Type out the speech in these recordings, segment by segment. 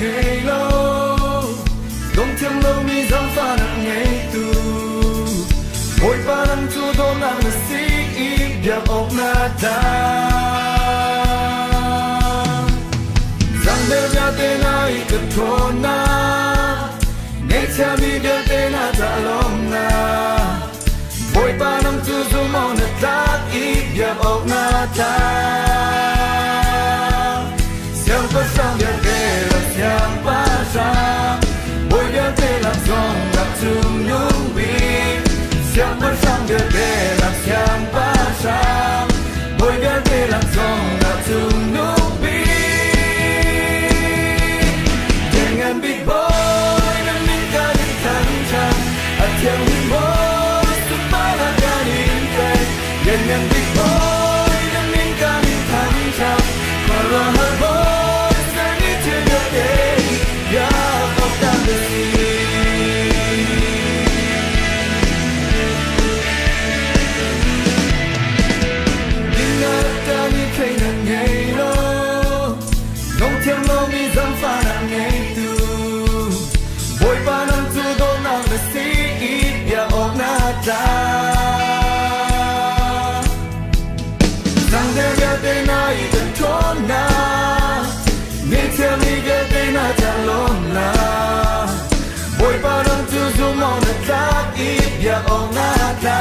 ngày lâu gom thiam lâu mi giang pha nặng ngày tu ôi ba nắng chu đô nặng là si biar ốc na ta giang bê bia tê na i cực thô na ngày cha mi bia tê na ta lom na ôi ba nắng chu du mong na ta i biar ốc na ta siang pa sang bia tê la siang pa sang ôi bia tê la song la chung nhung bi siang pa sang bia tê la siang pa sang ôi bia tê la song la chung nhung bi dengan big boy dan minta ditantang hati big boy supaya galing dengan big boy dan minta ditantang kalau boy seni terjadi ya kau tak besi ingat tadi kena ngelo nong tiang lo mi zam pha na ngày tu boy pa nang tu do na besi ya ok na ta sang de ya de na i de na ngày theo mi ga de na ta lom na boy pa nang tu zo mo na ta i ya ok na ta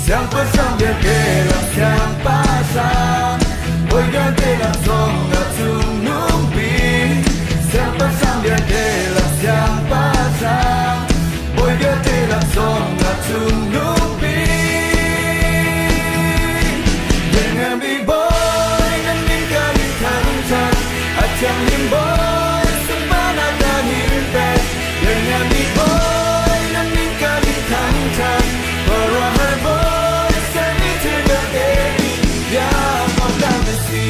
siang pa sang ya de la siang pa sang boy ga de la song na tu nung bi siang pa sang ya de la siang pa sang boy ga de la song na tu nung bi dengan big boy dan minta ditantang hati big boy semana dan hidup dengan big boy dan minta ditantang para boy seni terjadi ya kau tak besi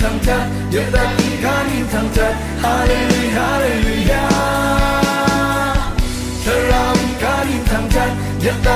thăng chất, giờ ta tin khá nhìn thăng chất, Hallelujah, Hallelujah. Thơ lòng khá nhìn thăng chất, giờ ta